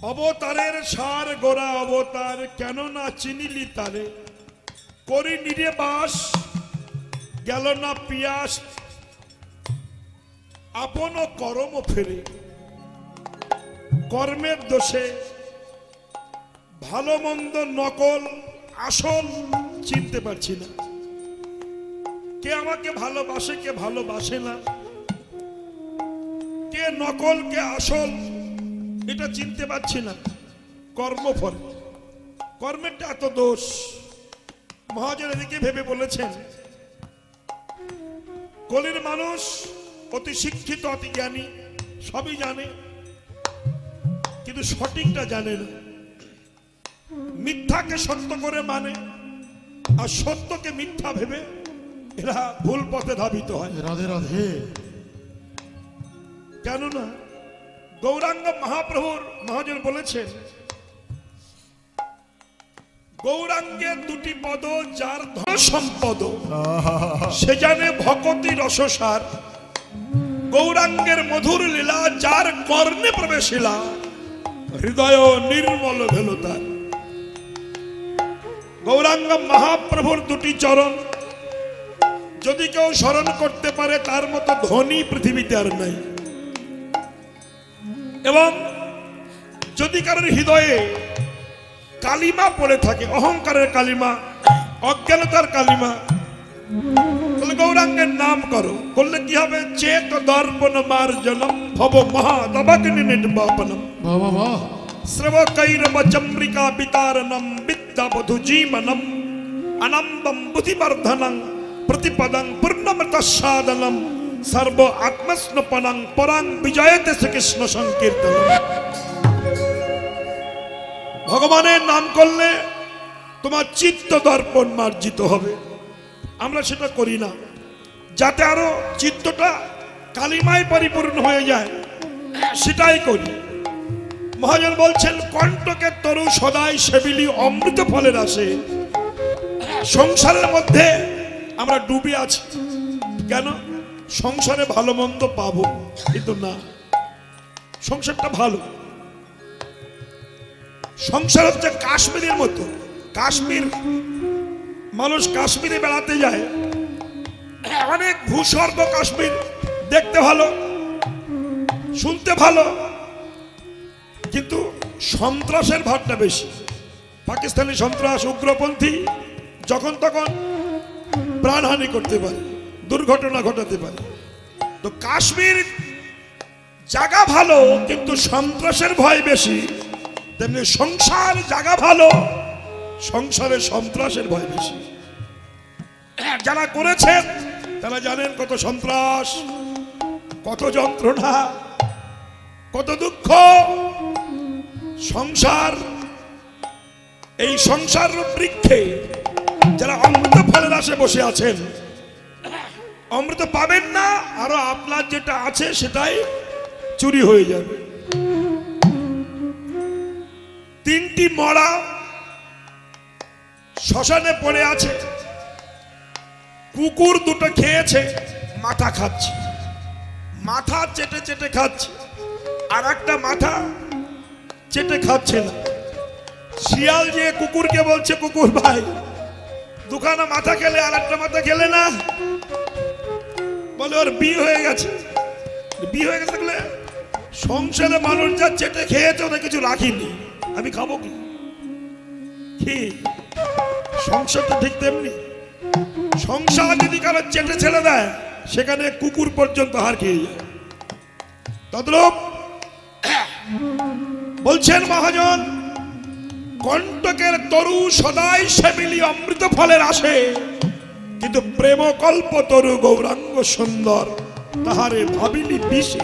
অবতারের সার গোরা অবতার, কেন না চিনিলি তারে? করি নিরে বাস, গেল না পিয়াস, আপন কর্ম ফেরে। কর্মের দোষে ভালো মন্দ নকল আসল চিনতে পারছি না। কে আমাকে ভালোবাসে, কে ভালোবাসে না, কে নকল কে আসল এটা চিনতে পারছি না। কর্মফল, কর্মেরটা এত দোষ। মহাজন এদিকে ভেবে বলেছেন, কলির মানুষ অতি শিক্ষিত, অতি জ্ঞানী, সবই জানে, কিন্তু সঠিকটা জানে না। মিথ্যাকে সত্য করে মানে, আর সত্যকে মিথ্যা ভেবে এরা ভুল পথে ধাবিত হয়। রাধে রাধে। কেননা গৌরাঙ্গ মহাপ্রভুর মহাজন বলেছেন, গৌরাঙ্গের দুটি পদ যার ধন সম্পদ, সে জানে ভকতি রসসার। গৌরাঙ্গের মধুর লীলা যার কর্ণে প্রবেশিলা, হৃদয় নির্মল ভেল তার। গৌরাঙ্গ মহাপ্রভুর দুটি চরণ যদি কেউ স্মরণ করতে পারে, তার মতো ধনী পৃথিবীতে আর নাই। এবং যদি কারোর হৃদয়ে কালিমা পড়ে থাকে, অহংকারের কালিমা, অজ্ঞানতার কালিমা, তাহলে গৌরাঙ্গের নাম করো। করলে কি হবে? চেত দর্পণ মার্জনম ভব মহা তবাগ্নি নির্বাপনম শ্রবকৈরব চম্রিকা বিতারণম বিদ্যাবধু জীবনম আনন্দম বুদ্ধিবর্ধনং প্রতিপদং পূর্ণমৃতসাদনম সর্ব আত্মস্নপনং পরাং বিজয়তে শ্রীকৃষ্ণ সংকীর্তন। ভগবানের নাম করলে তোমার চিত্ত দর্পণ মার্জিত হবে। আমরা সেটা করি না, যাতে আরো চিত্তটা কালিমায় পরিপূর্ণ হয়ে যায়, সেটাই করি। মহাজন বলছেন, কণ্টকের তরু সদাই সেবিলি অমৃত ফলের আসে। সংসারের মধ্যে আমরা ডুবে আছি কেন? সংসারে ভালো মন্দ পাবো, কিন্তু না, সংসারটা ভালো। সংসার হচ্ছে কাশ্মীরের মতো। কাশ্মীর মানুষ কাশ্মীরে বেড়াতে যায়, অনেক ভূস্বর্গ কাশ্মীর, দেখতে ভালো, শুনতে ভালো, কিন্তু সন্ত্রাসের ভাবটা বেশি। পাকিস্তানি সন্ত্রাস, উগ্রপন্থী যখন তখন প্রাণহানি করতে পারে, দুর্ঘটনা ঘটাতে পারে। তো কাশ্মীর জায়গা ভালো, কিন্তু সন্ত্রাসের ভয় বেশি। তেমনি সংসার জায়গা ভালো, সংসারে সন্ত্রাসের ভয় বেশি। যারা করেছেন তারা জানেন কত সন্ত্রাস, কত যন্ত্রণা, কত দুঃখ। সংসার, এই সংসার বৃক্ষে যারা অমৃত ফলের আশে বসে আছেন, অমৃত পাবেন না, আরো আপনার যেটা আছে সেটাই চুরি হয়ে যাবে। তিনটি মরা শ্মশানে পড়ে আছে, কুকুর দুটো খেয়েছে, মাথা খাচ্ছে, মাথা চেটে চেটে খাচ্ছে, আর একটা মাথা চেটে খাচ্ছে না। শিয়াল যে কুকুরকে বলছে, কুকুর ভাই দুখানা মাথা খেলে আর একটা মাথা খেলে না? বলে ওর বিয়ে হয়ে গেছে। বিয়ে হয়ে গেছে বলে সংসারে মানুষ যা চেটে খেয়েছে ওটা কিছু রাখিনি, আমি খাবো কি? কি সংসারটা ঠিক তেমনি। সংসার যদি কারো চেটে ছেড়ে দেয়, সেখানে কুকুর পর্যন্ত হার খেয়ে যায়। তদ্রূপ বলছেন মহাজন, কণ্টকের তরু সদাই সেবিলি অমৃত ফলের আসে, কিন্তু প্রেম কল্প তরু গৌরাঙ্গ সুন্দর তাহারে ভাবিলি বিষে।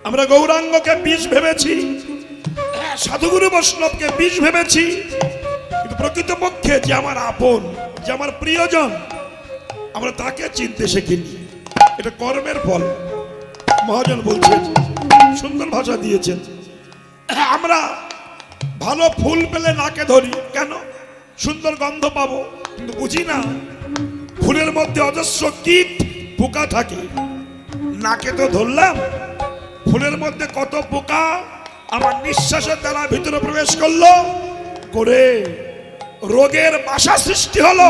আমরা গৌরাঙ্গকে বিষ ভেবেছি, সাধুগুরু বৈষ্ণবকে বিষ ভেবেছি, কিন্তু প্রকৃতপক্ষে যে আমার আপন, যে আমার প্রিয়জন, আমরা তাকে চিনতে শিখিনি। এটা কর্মের ফল। মহাজন বলছেন, সুন্দর ভাষা দিয়েছেন, আমরা ভালো ফুল পেলে নাকে ধরি কেন? সুন্দর গন্ধ পাবো, কিন্তু বুঝি না ফুলের মধ্যে অজস্র কীট পোকা থাকে। নাকে তো ধরলাম, ফুলের মধ্যে কত পোকা আমার নিঃশ্বাসের দ্বারা ভিতরে প্রবেশ করলো করে রোগের বাসা সৃষ্টি হলো।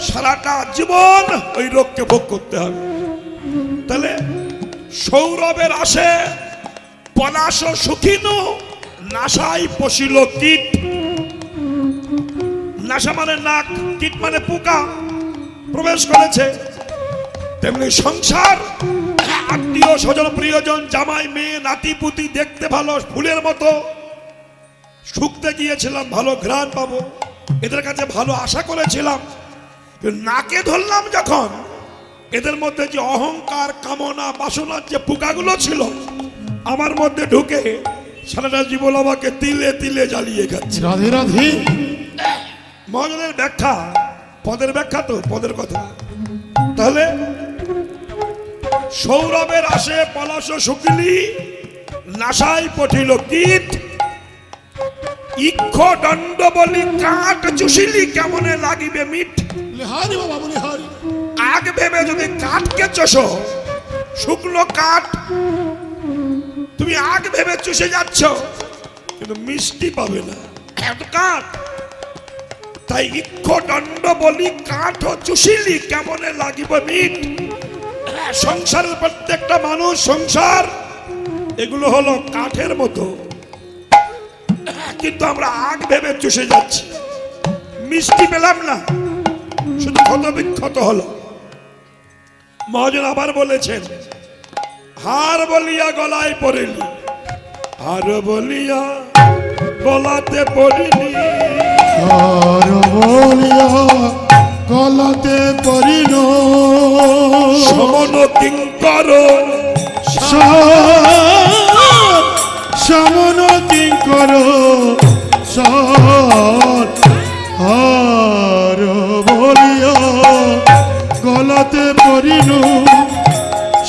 সারাটা জীবন ওই রোগকে ভোগ করতে হবে। তাহলে সৌরভের আসে পলাশ সুখিনু নাসাই পশিল কীট। নাসা মানে নাক, কীট মানে পোকা প্রবেশ করেছে। তেমনি সংসার, আত্মীয় স্বজন প্রিয়জন, জামাই মেয়ে নাতি পুতি দেখতে ভালো ফুলের মতো, শুকতে গিয়েছিলাম ভালো ঘ্রাণ পাবো, এদের কাছে ভালো আশা করেছিলাম। নাকে ধরলাম যখন, এদের মধ্যে যে অহংকার কামনা বাসনার যে পোকাগুলো ছিল আমার মধ্যে ঢুকে সারাটা জীবন আমাকে তিলে তিলে জ্বালিয়ে খাচ্ছে। রাধে রাধে। মহাজনের ব্যাখ্যা, পদের ব্যাখ্যা তো পদের কথা। তাহলে সৌরভের আসে পলাশ শুকিলি নাসাই পঠিল কীট। ইক্ষ দণ্ড বলি কাঠ চুষিলি কেমনে লাগিবে মিঠ। লেহারি বাবা বলি হারি। আগ ভেবে যদি কাঠকে চষো, শুকনো কাঠ তুমি আগ ভেবে চুষে যাচ্ছ কিন্তু মিষ্টি পাবে না, এত কাঠ। তাই ইক্ষ দণ্ড বলি কাঠ চুষিলি কেমনে লাগিব মিঠ। সংসারের প্রত্যেকটা মানুষ, সংসার এগুলো হলো কাঠের মতো, কিন্তু আমরা আগ ভেবে চুষে যাচ্ছি, মিষ্টি পেলাম না, শুধু ক্ষত বিক্ষত হলো। মহাজন আবার বলেছেন, হার বলিয়া গলায় পড়িলি, হার বলিয়া গলাতে পড়িলি, হার বলিয়া গলাতে পড়িল, সমন কিঙ্কর সমন কিঙ্কর হার বলিয়া গলাতে পড়িল,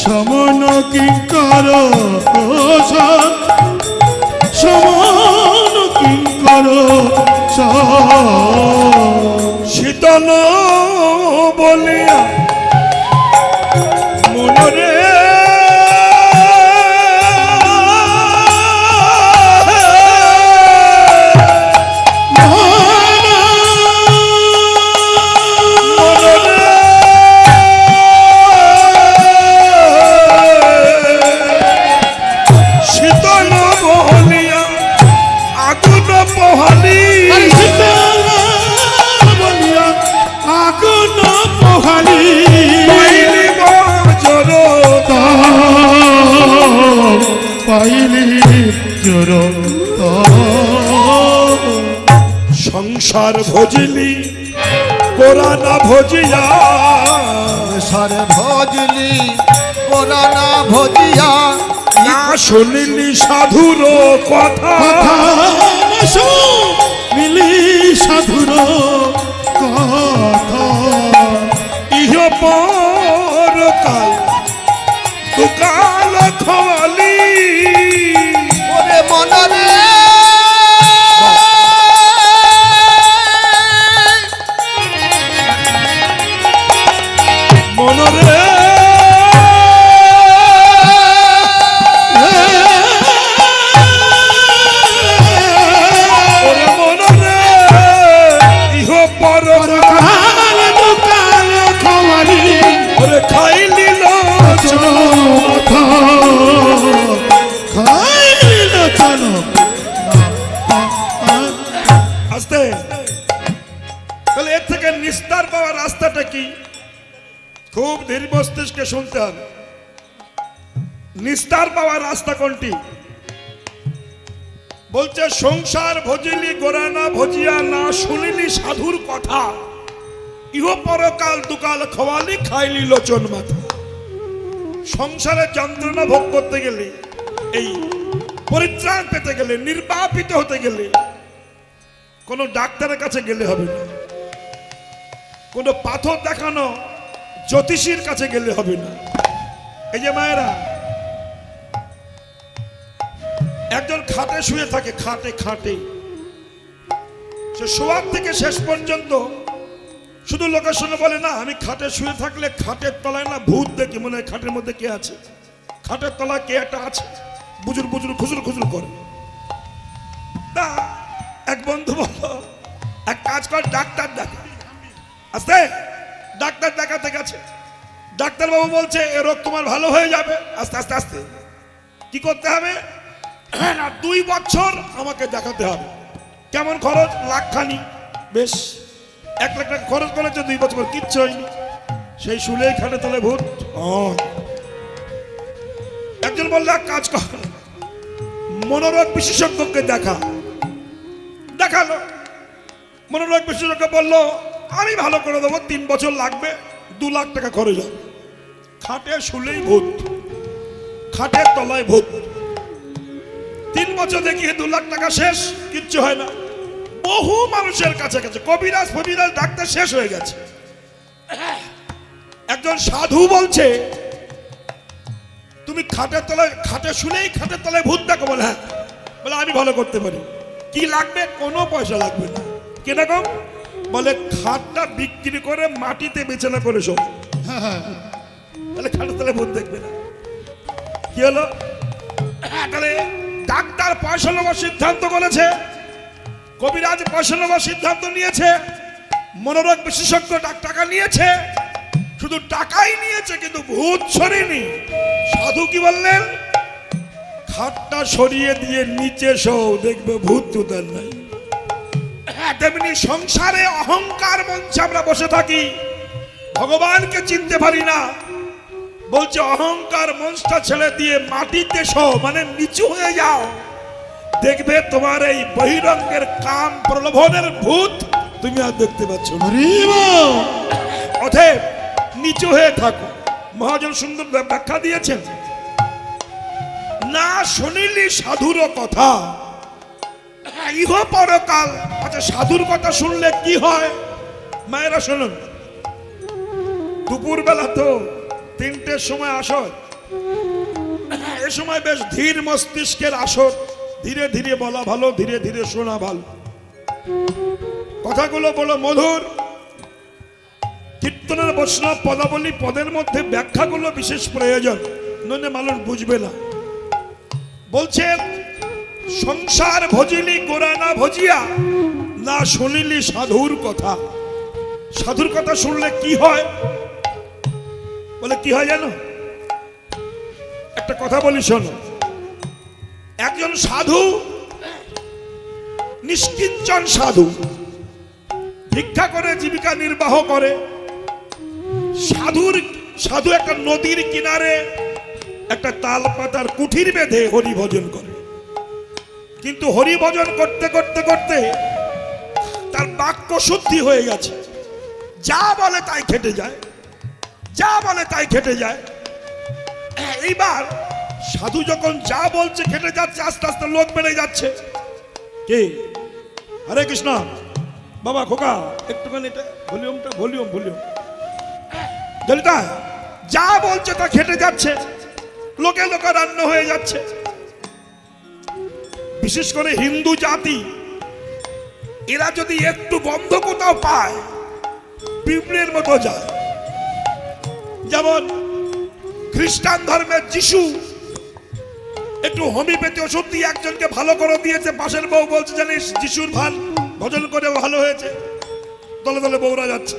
সমন কিঙ্কর সমন কিঙ্কর শীতল বলিয়া মনরে শীতল বলিয়া আগুন পোহালি, আগুন পোহালি, পাইলি বজ্র পাইলি জোর সংসার ভজিলি কোরা না ভজিয়া, সারে ভজলি ওরা না ভজিয়া, না শুনিলি সাধুর কথা, মিলি সাধুর কথা, ইহ পরকাল দুকাল খোয়ালি, ওরে মনরে মনরে ওরে মনরে ইহ পরকাল দুকাল খোয়ালি, ওরে খাইলি আস্তে। তাহলে এর থেকে নিস্তার পাওয়ার রাস্তাটা কি? খুব ধীর মস্তিষ্কে শুনতে হবে। নিস্তার পাওয়ার রাস্তা কোনটি? বলছে সংসার ভজিলি গোরানা ভজিয়া, না শুনিলি সাধুর কথা, ইহ পরকাল দুকাল খোয়ালি খাইলি লোচন মাথা। সংসারের যন্ত্রণা ভোগ করতে গেলে, এই পরিত্রাণ পেতে গেলে, নির্বাপিত হতে গেলে কোনো ডাক্তারের কাছে গেলে হবে না, কোনো পাথর দেখানো জ্যোতিষীর কাছে গেলে হবে না। এই যে মায়েরা একজন খাটে শুয়ে থাকে, খাটে খাটে সে শোয়ার থেকে শেষ পর্যন্ত শুধু লোকের সঙ্গে বলে, না আমি খাটে শুয়ে থাকলে খাটের তলায় না ভূত দেখি, মনে হয় খাটের মধ্যে কে আছে, খাটের তলায় কে একটা আছে। বুজুর বুজুর খুচুর খুচুর করে। তা এক বন্ধু বলল, এক কাজ কর, ডাক্তার ডাকা। আস্তে ডাক্তার দেখাতে গেছে। ডাক্তারবাবু বলছে এ রোগ তোমার ভালো হয়ে যাবে আস্তে আস্তে আস্তে। কি করতে হবে? না 2 বছর আমাকে দেখাতে হবে। কেমন খরচ? লাখখানি। বেশ 1 লাখ টাকা খরচ করেছে, 2 বছর কিচ্ছু হয়নি। সেই শুলেই খাটে তলে ভূত। একজন বলল এক কাজ কর, মনোরোগ বিশেষজ্ঞকে দেখালো। মনোরোগ বিশেষজ্ঞ বলল আমি ভালো করে দেবো, 3 বছর লাগবে, 2 লাখ টাকা খরচ হবে। খাটে শুলেই ভূত, খাটের তলায় ভূত। 3 বছর দেখিয়ে 2 লাখ টাকা শেষ, কিচ্ছু হয় না। বহু মানুষের কাছে গেছে, কবিরাজ ফবিরাজ ডাক্তার শেষ হয়ে গেছে। একজন সাধু বলছে তুমি খাটের তলায়, খাটে শুলেই খাটের তলায় ভূত দেখো। বলে হ্যাঁ। বলে আমি ভালো করতে পারি। কি লাগবে? কোনো পয়সা লাগবে না। কিরকম? বলে খাটটা বিক্রি করে মাটিতে বিছানা করে শোও, তাহলে খাটের তলায় ভূত দেখবে না। কি হলো? তাহলে ডাক্তার পয়সা নেওয়ার সিদ্ধান্ত করেছে, কবিরাজ পয়সা নেওয়ার সিদ্ধান্ত নিয়েছে, মনোরোগ বিশেষজ্ঞ টাকা নিয়েছে, শুধু টাকাই নিয়েছে কিন্তু ভূত সরেনি। সাধু কি বললেন? খাটটা সরিয়ে দিয়ে নিচে শো, দেখবে ভূত তুতার নাই। তেমনি সংসারে অহংকার মঞ্চে আমরা বসে থাকি, ভগবানকে চিনতে পারি না। বলছে অহংকার মঞ্চটা ছেড়ে দিয়ে মাটিতে শো, মানে নিচু হয়ে যাও, দেখবে তোমার এই বহিরঙ্গের কাম প্রলোভনের ভূত তুমি আর দেখতে পাচ্ছ না। অতএব নিচু হয়ে থাকো। মহাজন সুন্দর ব্যাখ্যা দিয়েছেন, না শুনিলি সাধুর কথা ইহ পরকাল। আচ্ছা সাধুর কথা শুনলে কি হয়? মায়েরা শুনুন, দুপুর বেলা তো 3টের সময় আসর, এ সময় বেশ ধীর মস্তিষ্কের আসর। ধীরে ধীরে বলা ভালো, ধীরে ধীরে শোনা ভালো। কথাগুলো বলো মধুর। কীর্তনের বৈষ্ণব পদাবলী পদের মধ্যে ব্যাখ্যাগুলো বিশেষ প্রয়োজন, নইলে মানুষ বুঝবে না। বলছেন সংসার ভজিলি গোড়া না ভজিয়া, না শুনিলি সাধুর কথা। সাধুর কথা শুনলে কি হয়? বলে কি হয় জানো? একটা কথা বলি শোনো। একজন সাধু, নিষ্কিঞ্চন সাধু, ভিক্ষা করে জীবিকা নির্বাহ করে। সাধু একটা নদীর কিনারে একটা তাল পাতার কুঠির বেঁধে হরি ভজন করে। কিন্তু হরি ভজন করতে করতে করতে তার বাক্য শুদ্ধি হয়ে গেছে, যা বলে তাই খেটে যায়, যা বলে তাই খেটে যায়। এইবার সাধু যখন যা বলছে খেটে যাচ্ছে, আস্তে আস্তে লোক বেড়ে যাচ্ছে। কে? হরে কৃষ্ণ বাবা, খোকা একটুখানি এটা ভলিউম দলিতা, যা বলছে তা খেটে যাচ্ছে, লোকে লোকারণ্য হয়ে যাচ্ছে। বিশেষ করে হিন্দু জাতি, এরা যদি একটু গন্ধ কোথাও পায় পিঁপড়ের মতো যায়। যেমন খ্রিস্টান ধর্মের যিশু একটু হোমিওপ্যাথি ওষুধ দিয়ে একজনকে ভালো করে দিয়েছে, পাশের বউ বলছে জানিস যিশুর ভাল ভজন করে ভালো হয়েছে, দলে দলে বউরা যাচ্ছে।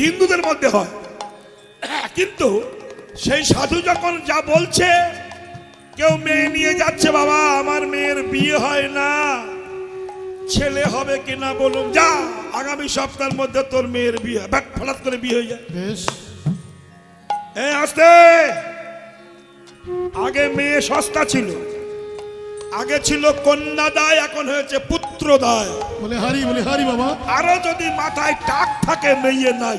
হিন্দুদের মধ্যে হয়। কিন্তু সেই সাধু যখন যা বলছে, কেউ মেয়ে নিয়ে যাচ্ছে, বাবা আমার মেয়ের বিয়ে হয় না, ছেলে হবে কিনা বলুন, যা আগামী সপ্তাহের মধ্যে তোর মেয়ের বিয়ে, ব্যাট ফলাৎ করে বিয়ে হয়ে যায়। আসতে আগে মেয়ে সস্তা ছিল, আগে ছিল কন্যা দায়, এখন হয়েছে পুত্র দায়। বলে হারি বাবা। আরো যদি মাথায় টাক থাকে মেয়ে নাই।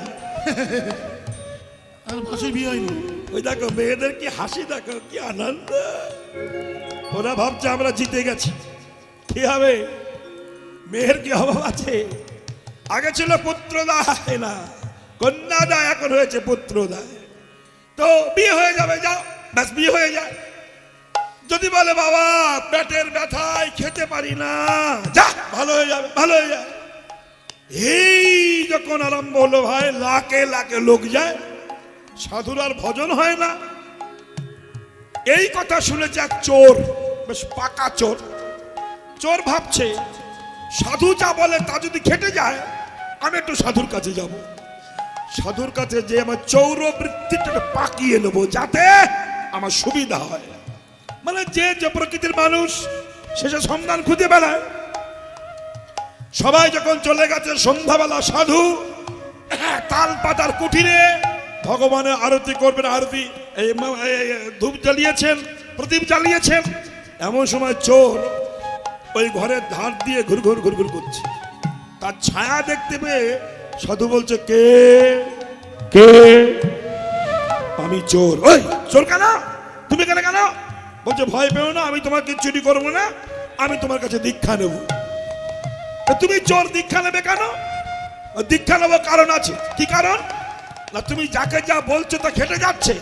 আর মাসে বিয়ে হয়নি। ওই দেখো মেয়েদের কি হাসি, দেখো কি আনন্দ। ওরা ভাবছে আমরা জিতে গেছি। কি হবে? মেয়ের কি অভাব আছে? আগে ছিল পুত্র দায় না কন্যা দায়, এখন হয়েছে পুত্র দায়। তো বিয়ে হয়ে যাবে, যাও ব্যাস বিয়ে হয়ে যায়। যদি বলে বাবা পেটের ব্যথায় খেতে পারি না, যা ভালো হয়ে যাবে, ভালো হয়ে যায়। এই যখন আরম্ভ হলো ভাই, লাখে লাখে লোক যায়, সাধুর আর ভজন হয় না। এই কথা শুনেছে এক চোর, বেশ পাকা চোর। চোর ভাবছে সাধু যা বলে তা যদি খেটে যায়, আমি একটু সাধুর কাছে যাব। সাধুর কাছে যে আমার চৌরবৃত্তিটা পাকিয়ে নেবো, যাতে আমার সুবিধা হয়। মানে যে প্রকৃতির মানুষ শেষে সন্ধান খুঁজে বেড়ায়। সবাই যখন চলে গেছে, সন্ধ্যাবেলা সাধু তাল পাতার কুঠিরে ভগবানের আরতি করবেন। আরতি ধূপ জ্বালিয়েছেন, প্রদীপ জ্বালিয়েছেন। এমন সময় চোর ওই ঘরের ধার দিয়ে ঘুরঘুর ঘুরঘুর করছে। তার ছায়া দেখতে পেয়ে সাধু বলছে, কে কে? আমি চোর। ওই চোর কেন? তুমি কেন? বলছে, ভয় পেও না, আমি তোমাকে চুরি করবো না, আমি তোমার কাছে দীক্ষা নেব। তুমি চোর, দীক্ষা নেবে কেন? দীক্ষা নেবো কারণ আছে। কি কারণ? না, তুমি যাকে যা বলছো তা খেটে যাচ্ছে।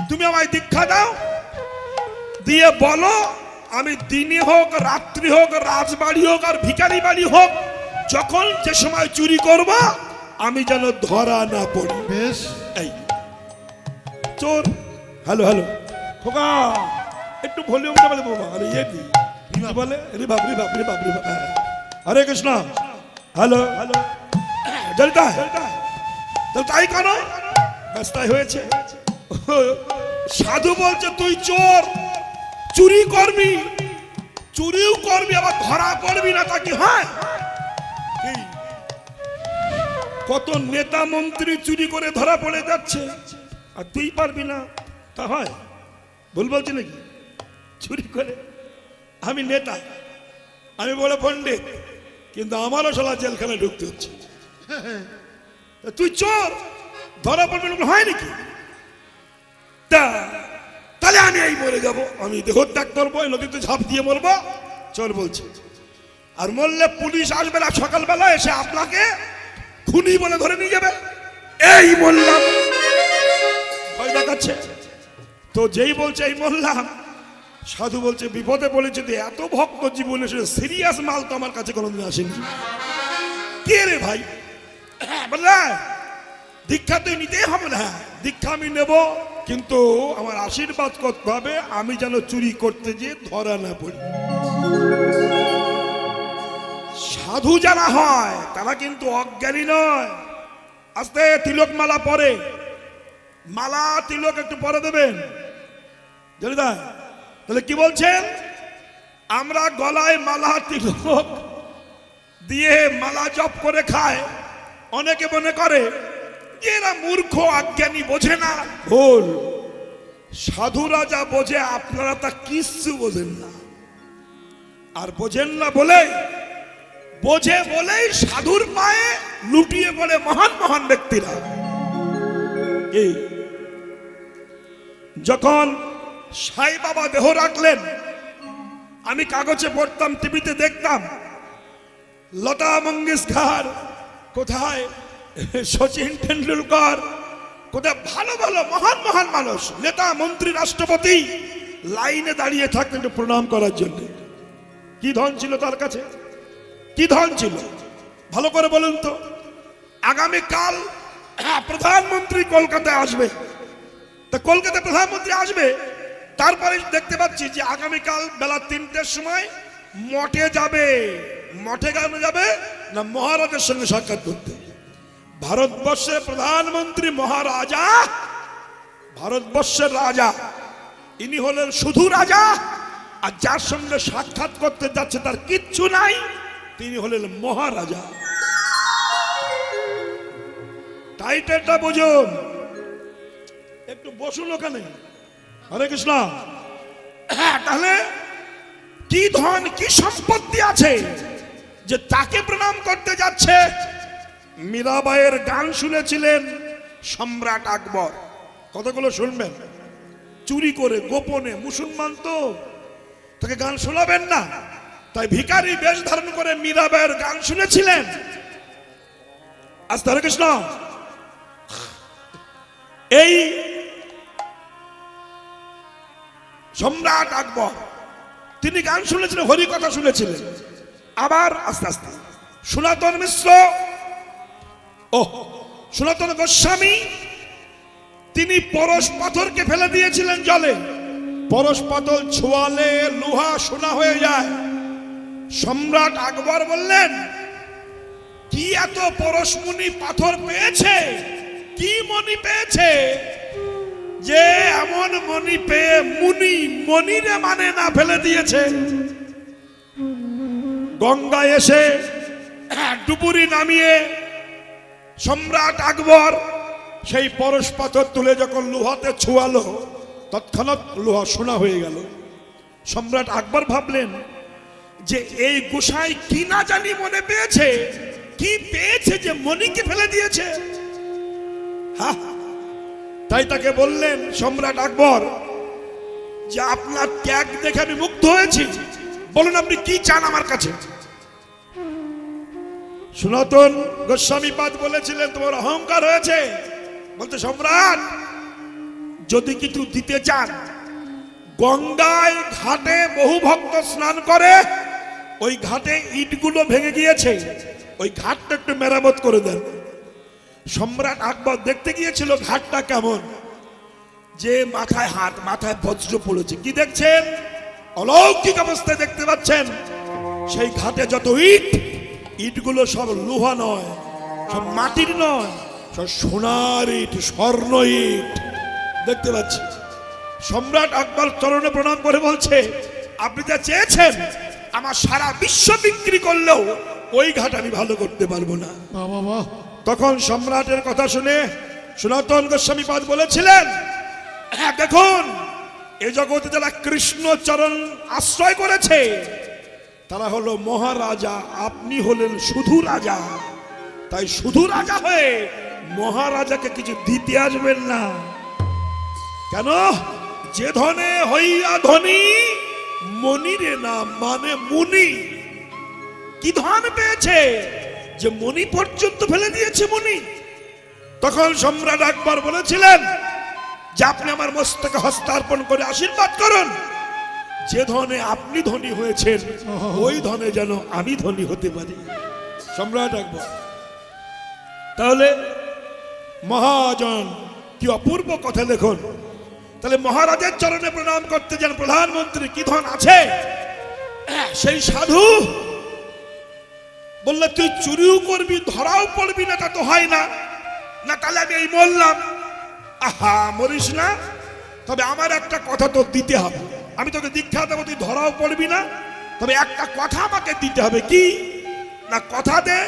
তুমি আমায় দীক্ষা দাও, দিয়ে বলো আমি দিনে হোক, রাত্রি হোক, রাজবাড়ি হোক আর ভিখারি বাড়ি হোক, যখন যে সময় চুরি করব আমি যেন ধরা না পড়ি। বেশ। এই চোর, হ্যালো হ্যালো খোকা, একটু ভলিউমটা বলে বাবা। আরে কি বলে? রিভাব রিভাব রিভাব রিভাব। হরে কৃষ্ণ। হ্যালো হ্যালো, জলটা তাই কেন? ব্যস্তায় হয়েছে। সাধু বলছে, তুই চোর, চুরি করবি, চুরিও করবি, আবার ধরা পড়বি না, তা কি হয়? কত নেতা মন্ত্রী চুরি করে ধরা পড়ে যাচ্ছে, আর তুই পারবি না, তা হয়? ভুল বলছি নাকি? চুরি করে আমি নেতা, আমি বড় পণ্ডিত, কিন্তু আমারও শালা জেলখানায় ঢুকতে হচ্ছে। তুই চোর, ধরা পড়বে না, হয় নাকি? তাহলে আমি এই মরে যাবো, আমি দেহত্যাগ করবো, এই নদীতে ঝাঁপ দিয়ে মরবো। চোর বলছে, আর মরলে পুলিশ আসবে না, সকালবেলা এসে আপনাকে খুনি বলে ধরে নিয়ে যাবে। এই মরলাম, ভয় দেখাচ্ছে। তো যেই বলছে এই মরলাম, সাধু বলছে, বিপদে পড়েছে, এত ভক্ত জীবনে সিরিয়াস মাল তো আমার কাছে কোনোদিন আসেনি। কে রে ভাই? বললে দীক্ষা তো নিতেই হবে না। দীক্ষা আমি নেব, কিন্তু আমার আশীর্বাদ করতে হবে আমি যেন চুরি করতে যে ধরা না পড়ি। সাধু যারা হয় তারা কিন্তু অজ্ঞানী নয়। আস্তে তিলক মালা পরে, মালা তিলক একটু পরে দেবেন। জলিদা তাহলে কি বলছেন? আমরা গলায় মালা তিলক দিয়ে মালা জপ করে খায়, অনেকে মনে করে যে এরা মূর্খ অজ্ঞানী, বোঝে না। ভুল। সাধুরা যা বোঝে আপনারা তা কিচ্ছু বোঝেন না। আর বোঝেন না বলেই, বোঝে বলেই সাধুর পায়ে লুটিয়ে পড়ে মহান মহান ব্যক্তিরা। এই যখন সাই বাবা দেহ রাখলেন, আমি কাগজে পড়তাম, টিভিতে দেখতাম, লতা মঙ্গেশকর কোথায়, সচিন টেন্ডুলকর কোথায়, ভালো ভালো মহান মহান মানুষ, নেতা মন্ত্রী রাষ্ট্রপতি লাইনে দাঁড়িয়ে থাকতেন প্রণাম করার জন্য। কি ধন ছিল তার কাছে, কি ধন ছিল ভালো করে বলুন তো। আগামীকাল প্রধানমন্ত্রী কলকাতায় আসবে, তা কলকাতায় প্রধানমন্ত্রী আসবে, তারপরে দেখতে পাচ্ছি যে আগামীকাল বেলা 3টের সময় মঠে যাবে। মঠে কেন যাবে? না, মহারাজের সঙ্গে সাক্ষাৎ করতে। ভারতবর্ষের প্রধানমন্ত্রী মহারাজা, ভারতবর্ষের রাজা, ইনি হলেন শুধু রাজা, আর যার সঙ্গে সাক্ষাৎ করতে যাচ্ছে তার কিচ্ছু নাই, তিনি হলেন মহারাজা। টাইটেলটা বুঝুন। একটু বসুন ওখানে। হরে কৃষ্ণ। তাহলে কি ধন কি সম্পত্তি আছে যে তাকে প্রণাম করতে যাচ্ছে? মীরাবাইয়ের গান শুনেছিলেন সম্রাট আকবর, কতগুলো শুনবেন, চুরি করে গোপনে, মুসলমান তো তাকে গান শোনাবেন না, তাই ভিখারি বেশ ধারণ করে মীরাবাইয়ের গান শুনেছিলেন। আস্তে হরে কৃষ্ণ। এই সম্রাট আকবর তিনি গান শুনেছিলেন, হরি কথা শুনেছিলেন। আবার আস্তে আস্তে সনাতন মিশ্র, সনাতন গোস্বামী, তিনি পরশ পাথরকে ফেলে দিয়েছিলেন জলে, পরশ পাতল ছোঁয়ালে লোহা সোনা হয়ে যায়। সম্রাট আকবর বললেন, কি এত পরশমণি পাথর পেয়েছে, কি মণি পেয়েছে যে এমন মণি পেয়ে মুনি মণিরে মানে না ফেলে দিয়েছে। গঙ্গায় এসে ডুবুরি নামিয়ে সম্রাট আকবর সেই পরশ পাথর তুলে যখন লোহাতে ছোঁয়ালো, তৎক্ষণাৎ লোহা সোনা হয়ে গেল। সম্রাট আকবর ভাবলেন যে এই গোসাই কি না জানি মনে পেয়েছে, কি পেয়েছে যে মণিকে ফেলে দিয়েছে। তাই তাকে বললেন সম্রাট আকবর যে আপনার ত্যাগ দেখে আমি মুগ্ধ হয়েছি, বলুন আপনি কি চান আমার কাছে। সনাতন গোস্বামীপাদ বলেছিলেন, তোমার অহংকার হয়েছে। বলতে, সম্রাট যদি কিছু দিতে চান, গঙ্গায় ঘাটে বহু ভক্ত স্নান করে, ওই ঘাটে ইটগুলো ভেঙে গিয়েছে, ওই ঘাটটা একটু মেরামত করে দেন। সম্রাট আকবর দেখতে গিয়েছিল ঘাটটা কেমন, যে মাথায় হাত, মাথায় বজ্র পড়েছে। কি দেখছেন? অলৌকিক অবস্থায় দেখতে পাচ্ছেন সেই ঘাটে যত ইট, ইটগুলো সব লোহা নয়, সব মাটির নয়, সব সোনার ইট, স্বর্ণ ইট দেখতে পাচ্ছি। সম্রাট আকবর চরণে প্রণাম করে বলছে, আপনি যা চেয়েছেন আমার সারা বিশ্ব বিক্রি করলেও ওই ঘাট আমি ভালো করতে পারবো না। বাবা, তখন সম্রাটের কথা শুনে সনাতন গোস্বামীপাদ বলেছিলেন, হ্যাঁ দেখুন, এই জগতে যারা কৃষ্ণ চরণ আশ্রয় করেছে তারা হলো মহারাজা, আপনি হলেন শুধু রাজা। তাই শুধু রাজা হয়ে মহারাজাকে কিছু দিতে আসবেন না। কেন? যে ধনে হইয়া ধনী মনিরে না মানে মুনি। কি ধন পেয়েছে যে মণি পর্যন্ত ফেলে দিয়েছে মুনি। তখন সম্রাট আকবর বলেছিলেন যে আপনি আমার মস্তকে হস্তার্পণ করে আশীর্বাদ করুন, যে ধনে আপনি ধনী হয়েছেন ওই ধনে যেন আমি ধনী হতে পারি। সম্রাট আকবর তাহলে মহাজন কি অপূর্ব কথা দেখুন। তাহলে মহারাজের চরণে প্রণাম করতে যান প্রধানমন্ত্রী, কি ধন আছে? সেই সাধু বললে, তুই চুরিও করবি, ধরাও পড়বি না, তা তো হয় না। না তাহলে আমি এই বললাম, আহা মরিস না, তবে আমার একটা কথা তো দিতে হবে। আমি তোকে দীক্ষা দেবো, তুই ধরাও পড়বি না, তবে একটা কথা আমাকে দিতে হবে। কি না? কথা দে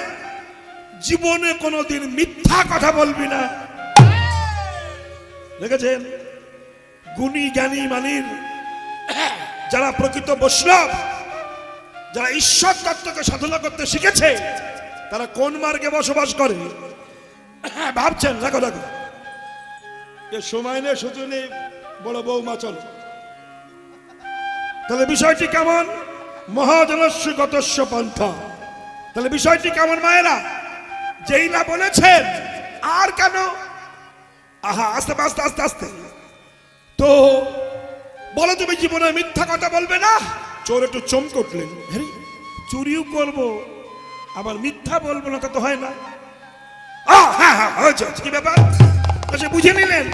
জীবনে কোনোদিন মিথ্যা কথা বলবি না। দেখেছেন, গুণী জ্ঞানী মানির যারা প্রকৃত বৈষ্ণব, যারা ঈশ্বর তত্ত্বকে সাধনা করতে শিখেছে, তারা কোন মার্গে বসবাস করে ভাবছেন? দেখো দেখো, সময় নেই, সুযোগ নেই, বড় বৌমা চলো। তাহলে বিষয়টি কেমন? মহাজনস্য গতস্য পন্থা। তাহলে বিষয়টি কেমন মায়েরা? যেই না বলেছেন আর কেন? আহা, আস্তে আস্তে আস্তে আস্তে। তো বলো, তুমি জীবনে মিথ্যা কথা বলবে না? চোর একটু চমকে উঠলেন, চুরিও করবো আবার মিথ্যা বলবো না, তা তো হয় না। হ্যাঁ হ্যাঁ হয়েছে, কি ব্যাপার? সে বুঝে নিলেন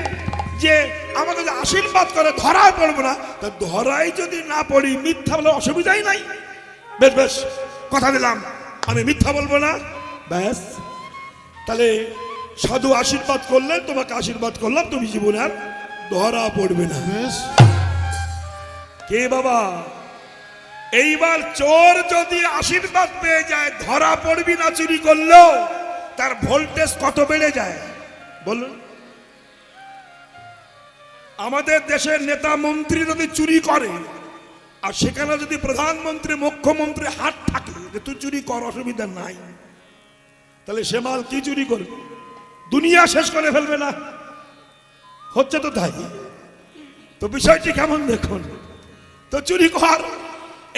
যে আমাকে যে আশীর্বাদ করে ধরা পড়বো না, তা ধরাই যদি না পড়ি মিথ্যা বলে অসুবিধাই নাই। বেশ বেশ, কথা দিলাম আমি মিথ্যা বলবো না। ব্যাস, তাহলে সাধু আশীর্বাদ করলেন, তোমাকে আশীর্বাদ করলাম, তুমি জীবনে আর ধরা পড়বে না। বেশ, কে বাবা? এইবার চোর যদি আশীর্বাদ পেয়ে যায়, ধরা পড়বি না চুরি করলেও, তার ভোল্টেজ কত বেড়ে যায় বলুন। আমাদের দেশের নেতা মন্ত্রী যদি চুরি করে, আর সেখানে যদি প্রধানমন্ত্রী মুখ্যমন্ত্রী হাত থাকে যে তুই চুরি কর, অসুবিধা নাই, তাহলে সে মাল কি চুরি করবে? দুনিয়া শেষ করে ফেলবে না? হচ্ছে তো তাই। তো বিষয়টি কেমন দেখুন। তো চুরি কর,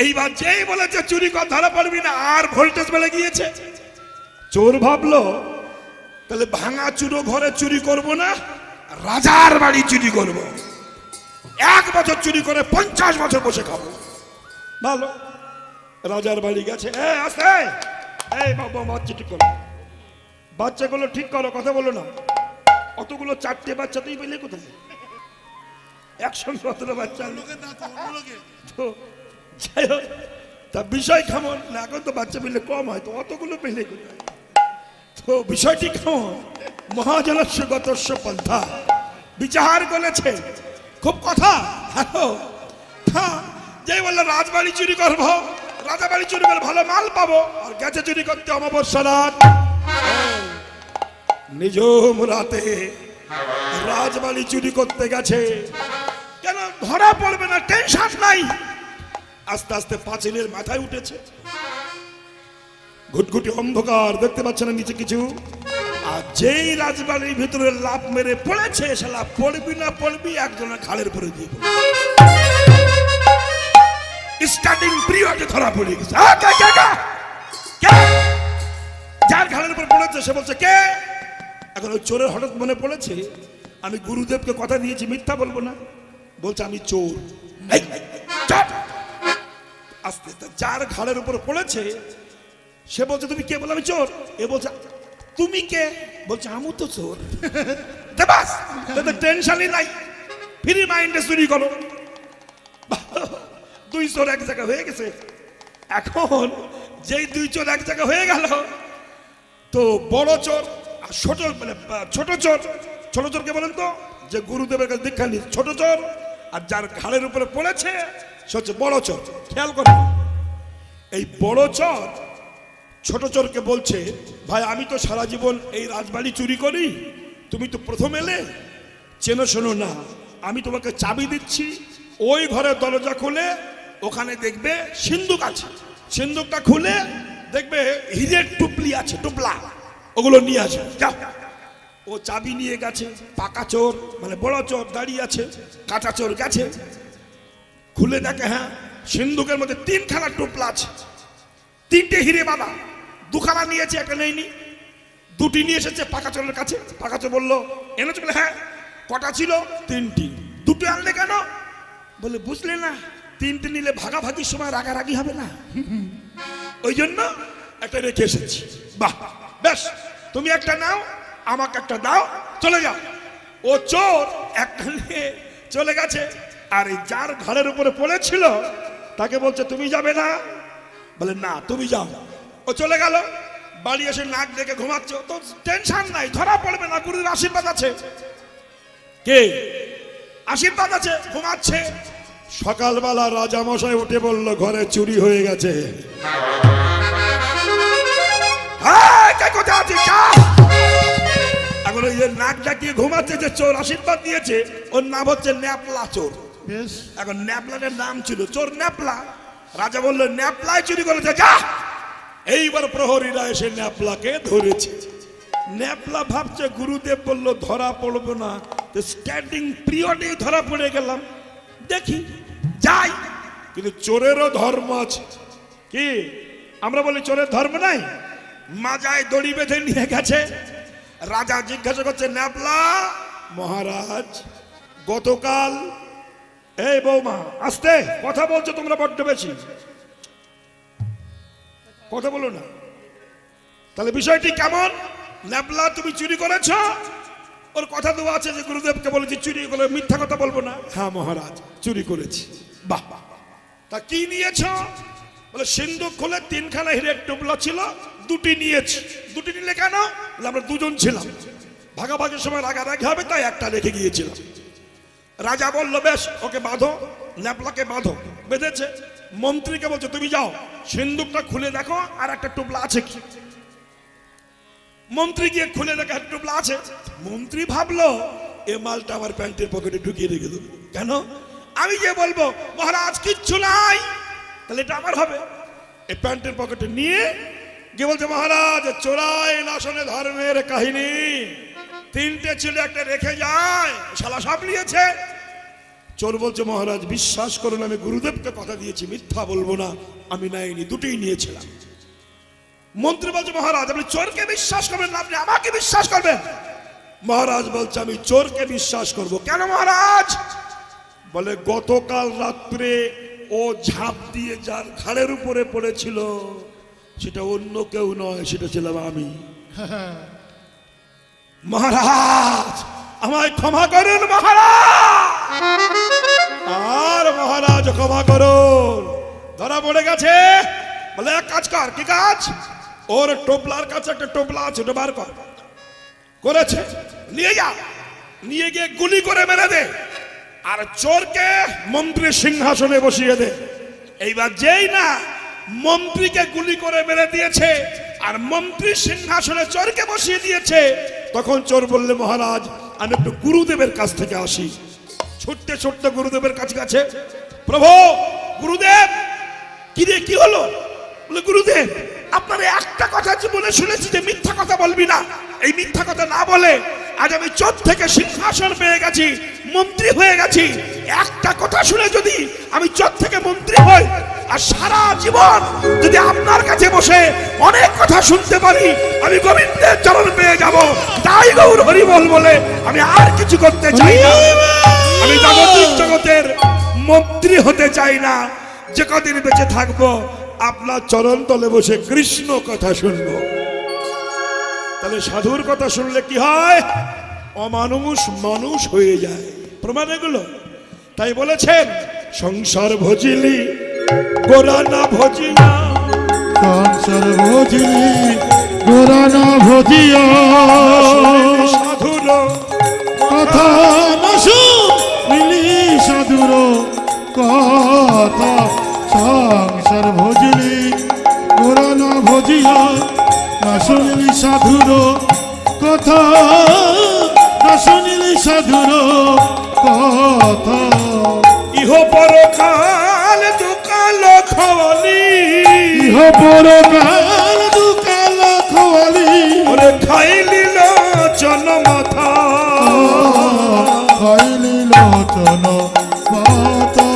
এইবার যেই বলেছে চুরি কর, ধরা পড়বি না, আর ভোল্টেজ বেড়ে গিয়েছে। চোর ভাবলো তাহলে ভাঙা চুরো ঘরে চুরি করব না, রাজার বাড়ি চুরি করব। 1 বছর চুরি করে 50 বছর বসে খাবো। ভালো, রাজার বাড়ি গেছে। আসতে, এই বাবা বাচ্চা ঠিক করো, বাচ্চাগুলো ঠিক করো, কথা বলো না। অতগুলো 4টে বাচ্চা তুই পেলে কোথায়? একসঙ্গে অতটা বাচ্চা আনলো। লোকের না তো অন্য লোকে তো যাই হোক, তা বিষয় কেমন না, এখন তো বাচ্চা পেলে কম হয়, তো অতগুলো পেলে কোথায়? তো বিষয়টি কেমন, মহাজনস্য গতস্য পন্থা বিচার করেছে, খুব কথা। হ্যাঁ, যেই বললো রাজবাড়ি চুরি করবো, রাজা বাড়ি চুরি করে ভালো মাল পাবো, আর গেছে চুরি করতে অমাবস্যা রাত। নিজম রাতে রাজবাড়ি চুরি করতে গেছে, কেন ধরা পড়বে না, টেনশন নাই। আস্তে আস্তে পাঁচিলের মাথায় উঠেছে, ঘুটঘুটি অন্ধকার, দেখতে পাচ্ছে না নিচে কিছু। আর যেই রাজবাড়ির ভিতরে লাফ মেরে পড়েছে, শালা পড়বি না পড়বি একজনের ঘাড়ের পরে দিয়ে স্টার্টিং পিরিয়ডে ধরা পড়ে গেছে। যার ঘাড়ের উপর পড়েছে সে বলছে কে? এখন ওই চোরের হঠাৎ মনে পড়েছে, আমি গুরুদেবকে কথা দিয়েছি মিথ্যা বলবো না, বলছে আমি চোর। এই, চুপ! আস্তে আস্তে যার ঘাড়ের উপর পড়েছে সে বলছে তুমি কে? বলে আমি চোর। এ বলছে তুমি কে? বলছে আমি তো চোর। বাস, টেনশনই নাই, ফ্রি মাইন্ডে চুরি করো। দুই চোর এক জায়গায় হয়ে গেছে। এখন যেই দুই চোর এক জায়গায় হয়ে গেল, তো বড় চোর আর ছোট, মানে ছোট চোর, ছোট চোরকে বলেন তো যে গুরুদেবের কাছে দীক্ষা নিয়ে, ছোট চোর। আর যার ঘাড়ের উপরে পড়েছে সে হচ্ছে বড় চোর। খেয়াল করো, এই বড় চোর ছোট চোরকে বলছে ভাই আমি তো সারা জীবন এই রাজবাড়ি চুরি করি, তুমি তো প্রথম এলে, চেনো শোনো না, আমি তোমাকে চাবি দিচ্ছি, ওই ঘরের দরজা খুলে ওখানে দেখবে সিন্দুক আছে, সিন্দুকটা খুলে দেখবে হীরের টুপলি আছে, টুপলা, ওগুলো নিয়ে আসে, যাও। ও চাবি নিয়ে গেছে, পাকা চোর মানে বড় চোর দাঁড়িয়ে আছে, কাঁচা চোর গেছে, খুলে দেখে হ্যাঁ সিন্দুকের মধ্যে তিনখানা টুপলা আছে, তিনটে হিরে বাঁধা, দুখানা নিয়েছে, একটা নেইনি, দুটি নিয়ে এসেছে পাকা চোরের কাছে। পাকা চোর বললো এনেছো? বলে হ্যাঁ। কটা ছিল? তিনটি। দুটো আনলে কেন? বলে বুঝলে না, তিনটে নিলে ভাগাভাগির সময় রাগারাগি হবে না, ওই জন্য একটা রেখে এসেছি। বাহ, বেশ, তুমি একটা নাও, আমাকে একটা দাও, চলে যাও। ও চোর একটা নিয়ে চলে গেছে, আর এই যার ঘাড়ের উপরে পড়েছিল তাকে বলছে তুমি যাবে না? বলে না তুমি যাও। ও চলে গেল, বাড়ি এসে নাক ডেকে ঘুমাচ্ছে, তো টেনশন নাই, ধরা পড়বে না, গুরুর আশীর্বাদ আছে। কে? আশীর্বাদ আছে, ঘুমাচ্ছে। সকালবেলা রাজা মশাই উঠে বলল ঘরে চুরি হয়ে গেছে। কোথায় আছিস? এখন ওই যে নাক ডাকিয়ে ঘুমাচ্ছে যে চোর আশীর্বাদ দিয়েছে, ওর নাম হচ্ছে ন্যাপলা চোর। বেশ এখন ন্যাপলার নাম ছিল চোর ন্যাপলা। রাজা বললো ন্যাপলাই চুরি করেছে, যা। এইবার প্রহরীরা এসে ন্যাপলাকে ধরেছে। ন্যাপলা ভাবছে গুরুদেব বললো ধরা পড়বো না, তো স্ট্যান্ডিং পিরিয়ডেই ধরা পড়ে গেলাম, দেখি যাই। কিন্তু চোরেরও ধর্ম আছে। কি আমরা বলি চোরের ধর্ম নাই? মাজায় দড়ি বেঁধে নিয়ে গেছে। রাজা জিজ্ঞাসা করছে ন্যাপলা মহারাজ গতকাল, এই বৌমা আস্তে কথা বলছো তোমরা বড্ড বেশি, কথা বলো না। তাহলে বিষয়টি কেমন? ন্যাপলা তুমি চুরি করেছ? ওর কথা দেওয়া আছে যে গুরুদেবকে বলেছি চুরি করে, মিথ্যা কথা বলবো না। হ্যাঁ মহারাজ চুরি করেছি। বাহ, তা কি নিয়েছ? বলে সিন্ধুক খুলে তিনখানা হীরের টুপলা ছিল, দুটি নিয়েছি। দুটি নিলে কেন? বলে আমরা দুজন ছিলাম, ভাগাভাগির সময় রাগারাগি হবে তাই একটা রেখে গিয়েছিলাম। রাজা বললো বেশ, ওকে বাঁধো, ন্যাপলাকে বাঁধো। বেঁধেছে। মন্ত্রীকে বলছে তুমি যাও সিন্ধুকটা খুলে দেখো আর একটা টুপলা আছে কি। মন্ত্রী গিয়ে খুলে দেখে একটা টুপলা আছে। মন্ত্রী ভাবলো এ মালটা আমার প্যান্টের পকেটে ঢুকিয়ে রেখে দেবো। কেন? আমি যে বলবো মহারাজ কিচ্ছু নাই, তাহলে এটা আমার হবে। এই প্যান্টের পকেটে নিয়ে গিয়ে বলছে মহারাজ চোরাই না শোনে ধর্মের কাহিনী, তিনটে ছিল একটা রেখে যায়, শালা সব নিয়েছে। চোর বলছে মহারাজ বিশ্বাস করুন আমি গুরুদেবকে কথা দিয়েছি, মিথ্যা বলবো না, আমি নেইনি, দুটোই নিয়েছিলাম। মন্ত্রী বলছে মহারাজ আপনি চোরকে বিশ্বাস করবেন না, আপনি আমাকে বিশ্বাস করবেন। মহারাজ বলছে আমি চোরকে বিশ্বাস করব। কেন মহারাজ? বলে গতকাল রাত্রে ও ঝাঁপ দিয়ে যার ঘাড়ের উপরে পড়েছিল সেটা অন্য কেউ নয়, সেটা ছিলাম আমি। মহারাজ আমায় ক্ষমা করেন মহারাজ। আর মহারাজ ক্ষমা করুন, ধরা পড়ে গেছে। বলে এক কাজ কর। কি কাজ? ওর টোপলার কাছে একটা টোপলা আছে, ওটা বার কর। করেছে, নিয়ে যা, নিয়ে গিয়ে গুলি করে মেরে দে, আর চোরকে মন্ত্রীর সিংহাসনে বসিয়ে দে। এইবার যেই না মন্ত্রীকে গুলি করে মেরে দিয়েছে আর মন্ত্রীর সিংহাসনে চোরকে বসিয়ে দিয়েছে, তখন চোর বললে মহারাজ আমি একটু গুরুদেবের কাছ থেকে আসি। ছুটতে ছুটতে গুরুদেবের কাছে গেছে। প্রভু, গুরুদেব। কি রে, কি হলো? বলে গুরুদেব, আপনার একটা কথা জীবনে শুনেছি যে মিথ্যা কথা বলবি না। এই মিথ্যা কথা না বলে আজ আমি চোর থেকে সিংহাসন পেয়ে গেছি, মন্ত্রী হয়ে গেছি। একটা কথা শুনে যদি আমি চোর থেকে মন্ত্রী হই আর সারা জীবন যদি আপনার কাছে বসে অনেক কথা শুনতে পারি, আমি গোবিন্দের চরণ পেয়ে যাব। তাই গৌর হরি বল বলে আমি আর কিছু করতে চাই না। আমি জাগতিক জগতের মন্ত্রী হতে চাই না। যে কদিন বেঁচে থাকবো আপনার চরণ তলে বসে কৃষ্ণ কথা শুনবো। তাহলে সাধুর কথা শুনলে কি হয়? অমানুষ মানুষ হয়ে যায়। প্রমাণ এগুলো। তাই বলেছেন সংসার ভজিলি গোরা না ভজিয়া, সংসার ভজিলি গোরা না ভজিয়া, সাধুর কথা না শুনিলি সাধুর কথা। সংসার ভজিলি গোরা না ভজিয়া, না শুনিলি সাধুর কথা, না শুনিলি সাধুর কথা। ইহ পরকাল দুকাল খাওয়ালি, ইহ পরকাল দুকাল খাওয়ালি, ওরে খাইলি লোচন মাথা, খাইলি লোচন মাথা।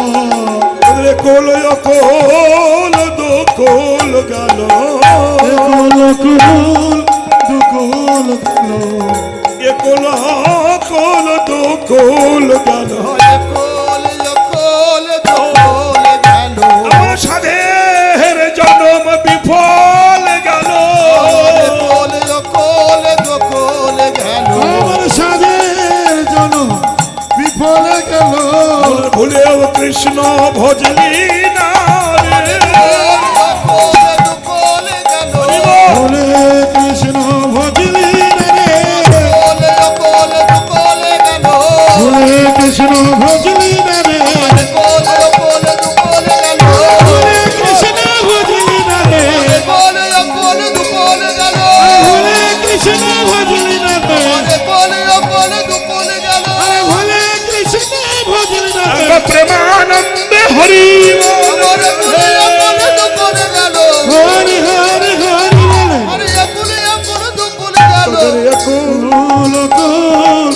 ওরে কোলয় কোল দোকোল গেল, কোল কুল দুকুল গেল, এ কোল কোল দোকোল গেল। আমার সাধের জন্ম বিফল গেল, আমার সাধের জন্য বিফলে গেল। ভুলেও কৃষ্ণ ভজলি না রে, বলে কৃষ্ণ ভজলি না রে, বলে কৃষ্ণ ভজলি না রে, বলে কৃষ্ণ ভজলি না রে, বলে কৃষ্ণ ভজলি না রে, আরে বলে কৃষ্ণ ভজলি না রে। প্রেমানন্দে হরি হরি হরি হরি বলে কুল কুল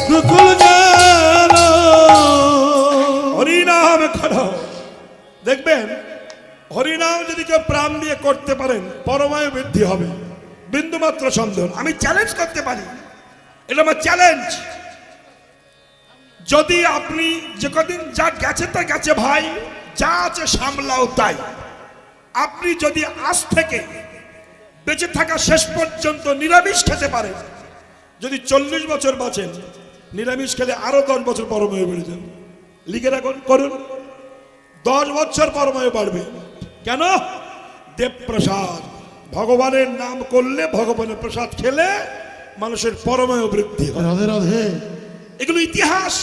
দুকুল গেল। হরিনাম করো। দেখবেন হরিনাম যদি কেউ প্রাণ দিয়ে করতে পারেন পরমায়ু বৃদ্ধি হবে, বিন্দুমাত্র সন্দেহ। আমি চ্যালেঞ্জ করতে পারি, এটা আমার চ্যালেঞ্জ। যদি আপনি যে কদিন যা গেছে তা গেছে ভাই, যা আছে সামলাও তাই। আপনি যদি আজ থেকে বেঁচে থাকা শেষ পর্যন্ত নিরামিষ খেতে পারেন, যদি 40 বছর বাঁচেন, নিরামিষ খেলে আরো 10 বছর পরমায়ু বেড়ে যাবে। লিখে রাখুন, করুন। 10 বছর পরমায়ু বাড়বে। কেন? দেবপ্রসাদ, ভগবানের নাম করলে, ভগবানের প্রসাদ খেলে মানুষের পরমায়ু বৃদ্ধি হয়। রাধে রাধে। এগুলো ইতিহাস,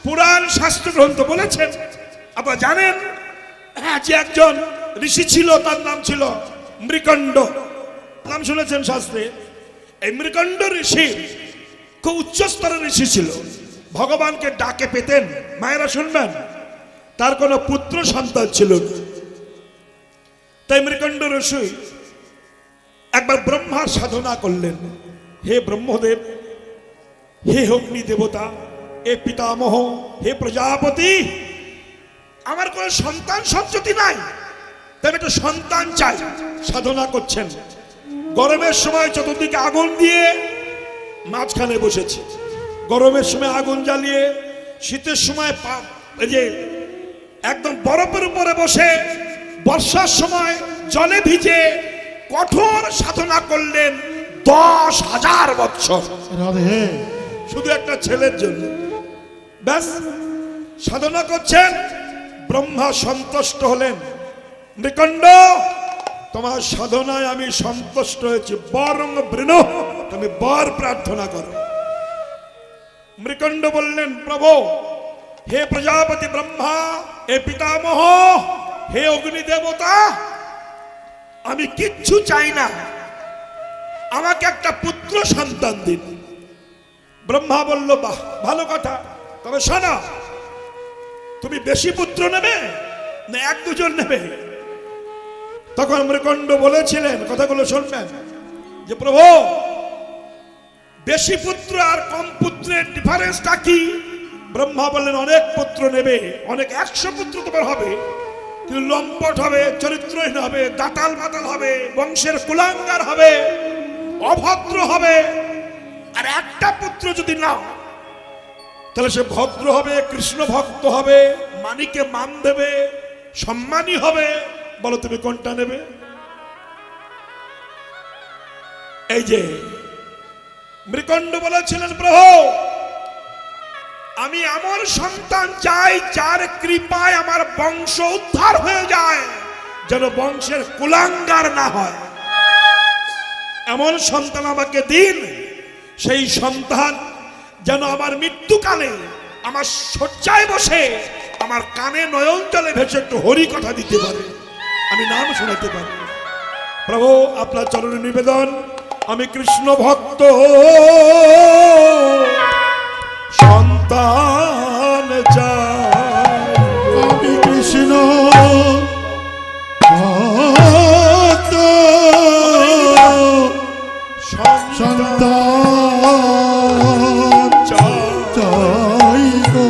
পুরাণ, শাস্ত্র গ্রন্থ বলেছেন। আপনারা জানেন যে একজন ঋষি ছিল, তার নাম ছিল মৃকণ্ড। নাম শুনেছেন শাস্ত্রে? এই মৃকণ্ড ঋষি খুব উচ্চ স্তরের ঋষি ছিল। ভগবানকে ডাকে পেতেন। মায়েরা শুনবেন, তার কোনো পুত্র সন্তান ছিল না। তাই মৃকণ্ড ঋষি একবার ব্রহ্মার সাধনা করলেন। হে ব্রহ্মদেব, হে অগ্নি দেবতা, হে পিতামহ, হে প্রজাপতি, আমার কোনো সন্তান সন্ততি নাই, তাই একটা সন্তান চাই। সাধনা করছেন। গরমের সময় চতুর্দিকে আগুন দিয়ে মাঝখানে বসেছে। গরমের সময় আগুন জ্বালিয়ে, শীতের সময় এই যে একদম বরফের উপরে বসে, বর্ষার সময় জলে ভিজে কঠোর সাধনা করলেন 10,000 বছর, রাধে। শুধু একটা ছেলের জন্য। ব্যাস সাধনা করছেন, ব্রহ্মা সন্তুষ্ট হলেন। মৃকণ্ড, তোমার সাধনায় আমি সন্তুষ্ট হয়েছি, বরং বৃণ, তুমি বর প্রার্থনা করো। মৃকণ্ড বললেন, প্রভু, হে প্রজাপতি ব্রহ্মা, হে পিতামহ, হে অগ্নি দেবতা, আমি কিচ্ছু চাই না, আমাকে একটা পুত্র সন্তান দিন। ব্রহ্মা বলল, বাহ, ভালো কথা, তবে শোনো, তুমি বেশি পুত্র নেবে না এক দুজন নেবে? তখন মৃকণ্ড বলেছিলেন, কথাগুলো শুনবেন, যে প্রভু, বেশি পুত্র আর কম পুত্রের ডিফারেন্সটা কি? ব্রহ্মা বললেন, অনেক পুত্র নেবে, অনেক 100 পুত্র তোমার হবে, কিন্তু লম্পট হবে, চরিত্রহীন হবে, দাতাল বাতাল হবে, বংশের কুলাঙ্গার হবে, অভদ্র হবে। আর একটা পুত্র যদি নাও, তাহলে সে ভদ্র হবে, কৃষ্ণ ভক্ত হবে, মানিকে মান দেবে, সম্মানী হবে। বলো তুমি কোনটা নেবে? এই যে মৃকণ্ড বলেছিলেন, প্রভু, আমি এমন সন্তান চাই যার কৃপায় আমার বংশ উদ্ধার হয়ে যায়, যেন বংশের কুলাঙ্গার না হয়। এমন সন্তান আমাকে দিন, সেই সন্তান যেন আমার মৃত্যুকালে আমার শয্যায় বসে আমার কানে নয়ন জলে ভেসে একটু হরি কথা দিতে পারে, আমি নাম শোনাতে পারি। প্রভু, আপনার চরণে নিবেদন, আমি কৃষ্ণ ভক্ত, সন্তান চাই। আমি কৃষ্ণ ভক্ত, সন্তান চাই গো।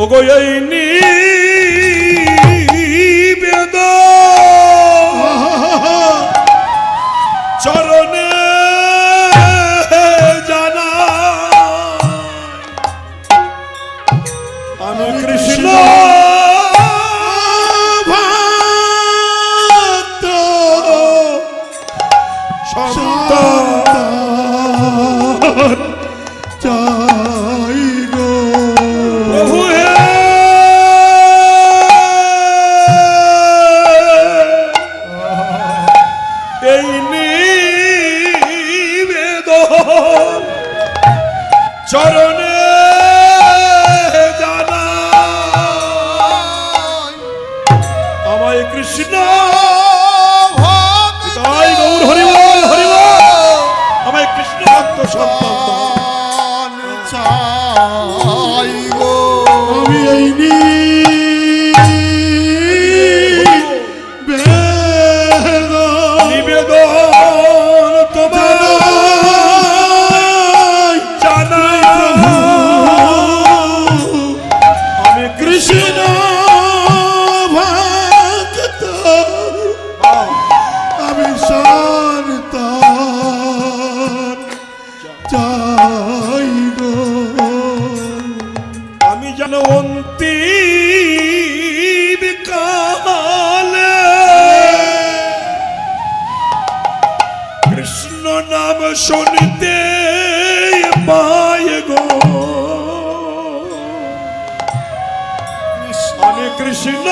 ওগো এই নিবেদন চরণে জানা, আমি কৃষ্ণ ভক্ত, সন্তান চাই গো। প্রভু হে, এই নিবেদন চরণে জানা, আমায় কৃষ্ণ তাই গৌর হরিবল হরিবল, আমায় কৃষ্ণ ভক্ত সন্তান দাও। চাই গো। আমি এই নিবেদন তোমায় জানাই, আমি কৃষ্ণ ভক্ত, আমি সন্তান চাই গো। আমি যেন অন্তিম কালে কৃষ্ণ নাম শুনতে পাই গো। আমি কৃষ্ণ